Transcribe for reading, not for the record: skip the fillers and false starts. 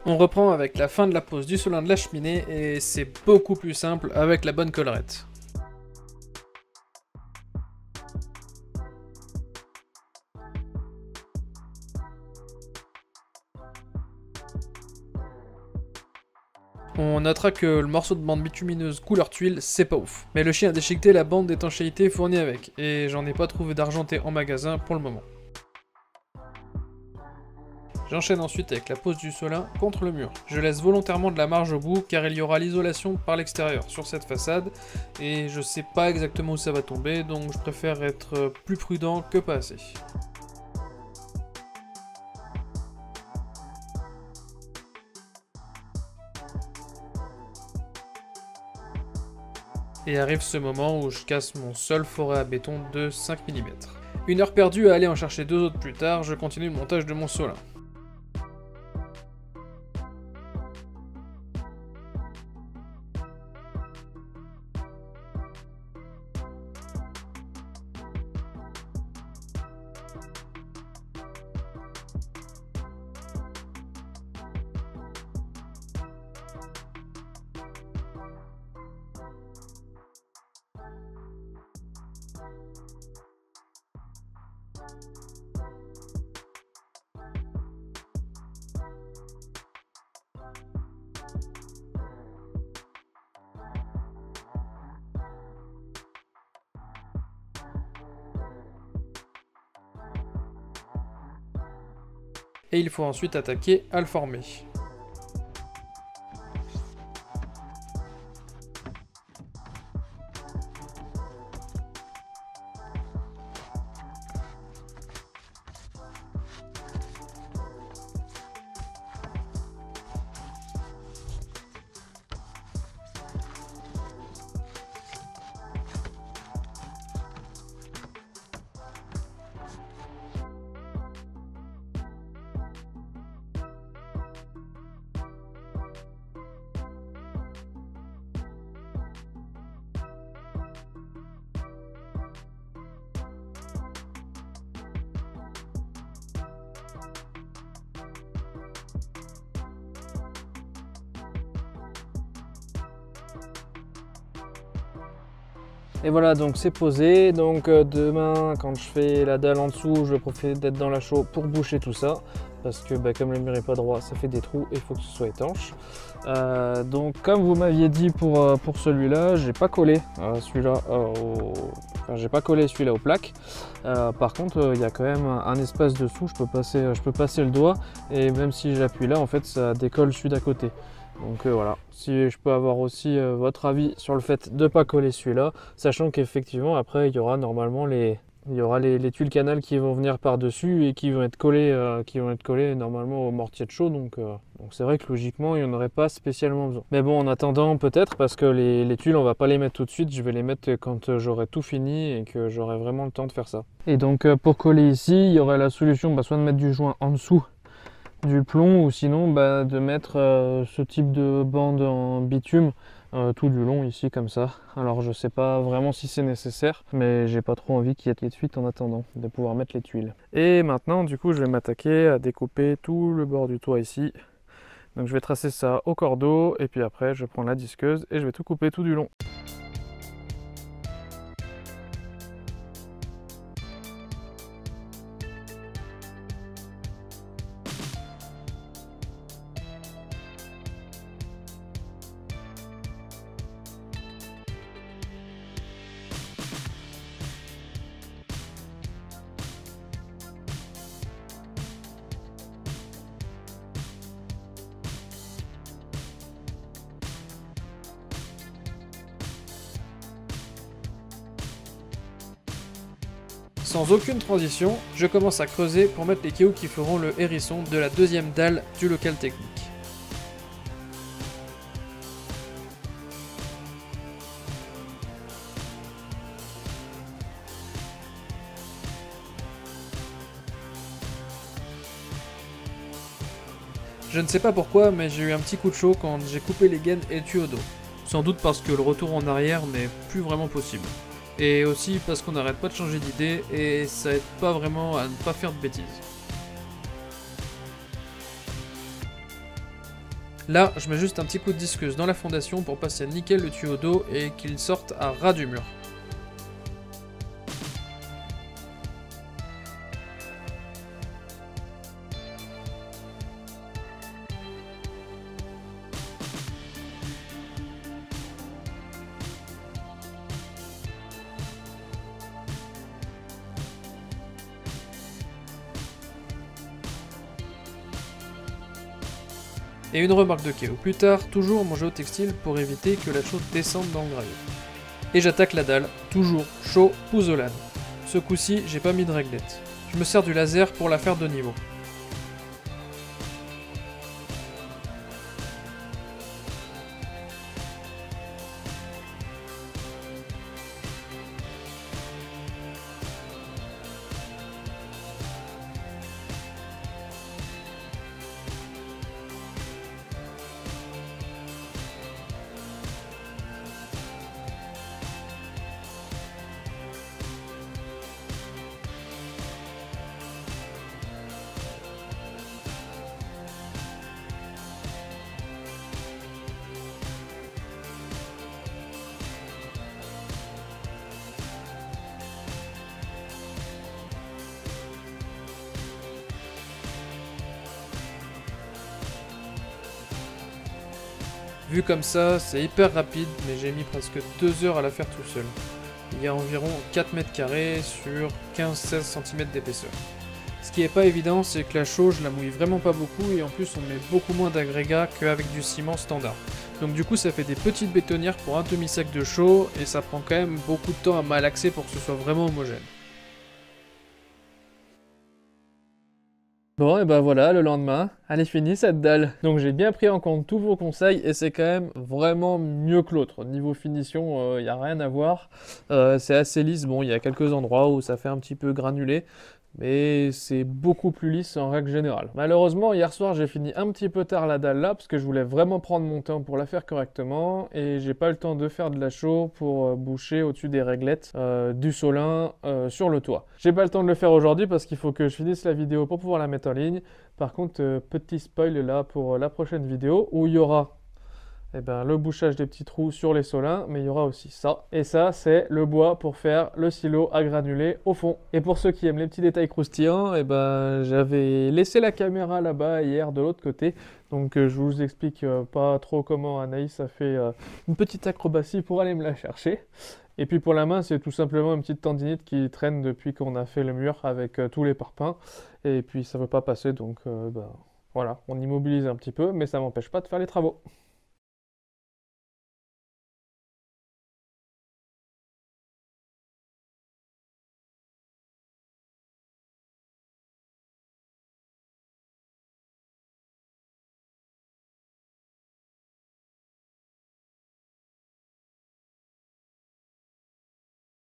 On reprend avec la fin de la pose du solin de la cheminée et c'est beaucoup plus simple avec la bonne collerette. On notera que le morceau de bande bitumineuse couleur tuile, c'est pas ouf. Mais le chien a déchiqueté la bande d'étanchéité fournie avec, et j'en ai pas trouvé d'argenté en magasin pour le moment. J'enchaîne ensuite avec la pose du solin contre le mur. Je laisse volontairement de la marge au bout car il y aura l'isolation par l'extérieur sur cette façade, et je sais pas exactement où ça va tomber, donc je préfère être plus prudent que pas assez. Et arrive ce moment où je casse mon seul forêt à béton de 5 mm. Une heure perdue à aller en chercher deux autres plus tard, je continue le montage de mon solin. Et il faut ensuite attaquer à le former. Et voilà, donc c'est posé. Donc demain, quand je fais la dalle en dessous, je vais profiter d'être dans la chaux pour boucher tout ça. Parce que comme le mur n'est pas droit, ça fait des trous et il faut que ce soit étanche. Donc comme vous m'aviez dit pour celui-là, j'ai pas collé celui-là j'ai pas collé celui-là aux plaques. Par contre, il y a quand même un espace dessous, je peux passer le doigt et même si j'appuie là, en fait, ça décolle celui d'à côté. Donc voilà, si je peux avoir aussi votre avis sur le fait de ne pas coller celui-là, sachant qu'effectivement après il y aura normalement les tuiles canal qui vont venir par-dessus et qui vont être collées normalement au mortier de chaux, donc c'est vrai que logiquement il n'y en aurait pas spécialement besoin. Mais bon, en attendant peut-être, parce que les tuiles on va pas les mettre tout de suite, je vais les mettre quand j'aurai tout fini et que j'aurai vraiment le temps de faire ça. Et donc pour coller ici, il y aurait la solution soit de mettre du joint en dessous du plomb ou sinon de mettre ce type de bande en bitume tout du long ici comme ça. Alors je sais pas vraiment si c'est nécessaire, mais j'ai pas trop envie qu'il y ait de fuite en attendant de pouvoir mettre les tuiles. Et maintenant du coup je vais m'attaquer à découper tout le bord du toit ici. Donc je vais tracer ça au cordeau et puis après je prends la disqueuse et je vais tout couper tout du long. Sans aucune transition, je commence à creuser pour mettre les cailloux qui feront le hérisson de la deuxième dalle du local technique. Je ne sais pas pourquoi, mais j'ai eu un petit coup de chaud quand j'ai coupé les gaines et le tuyau d'eau. Sans doute parce que le retour en arrière n'est plus vraiment possible. Et aussi parce qu'on n'arrête pas de changer d'idée et ça aide pas vraiment à ne pas faire de bêtises. Là, je mets juste un petit coup de disqueuse dans la fondation pour passer nickel le tuyau d'eau et qu'il sorte à ras du mur. Et une remarque de Kéo plus tard, toujours mon géotextile pour éviter que la chaux descende dans le gravier. Et j'attaque la dalle, toujours chaud pouzzolane. Ce coup-ci, j'ai pas mis de réglette. Je me sers du laser pour la faire de niveau. Vu comme ça, c'est hyper rapide, mais j'ai mis presque 2 heures à la faire tout seul. Il y a environ 4 mètres carrés sur 15-16 cm d'épaisseur. Ce qui est pas évident, c'est que la chaux, je la mouille vraiment pas beaucoup, et en plus on met beaucoup moins d'agrégats qu'avec du ciment standard. Donc du coup ça fait des petites bétonnières pour un demi-sac de chaux, et ça prend quand même beaucoup de temps à malaxer pour que ce soit vraiment homogène. Bon, et ben voilà, le lendemain, elle est finie cette dalle. Donc j'ai bien pris en compte tous vos conseils et c'est quand même vraiment mieux que l'autre. Niveau finition, il n'y a rien à voir. C'est assez lisse, bon, il y a quelques endroits où ça fait un petit peu granulé, mais c'est beaucoup plus lisse en règle générale. Malheureusement, hier soir, j'ai fini un petit peu tard la dalle là, parce que je voulais vraiment prendre mon temps pour la faire correctement, et j'ai pas eu le temps de faire de la chaux pour boucher au-dessus des réglettes du Solin sur le toit. J'ai pas le temps de le faire aujourd'hui parce qu'il faut que je finisse la vidéo pour pouvoir la mettre en ligne. Par contre, petit spoil là pour la prochaine vidéo, où il y aura le bouchage des petits trous sur les solins, mais il y aura aussi ça. Et ça, c'est le bois pour faire le silo à granulés au fond. Et pour ceux qui aiment les petits détails croustillants, j'avais laissé la caméra là-bas hier de l'autre côté. Donc je vous explique pas trop comment Anaïs a fait une petite acrobatie pour aller me la chercher. Et puis pour la main, c'est tout simplement une petite tendinite qui traîne depuis qu'on a fait le mur avec tous les parpaings. Et puis ça ne veut pas passer, donc voilà, on immobilise un petit peu, mais ça m'empêche pas de faire les travaux.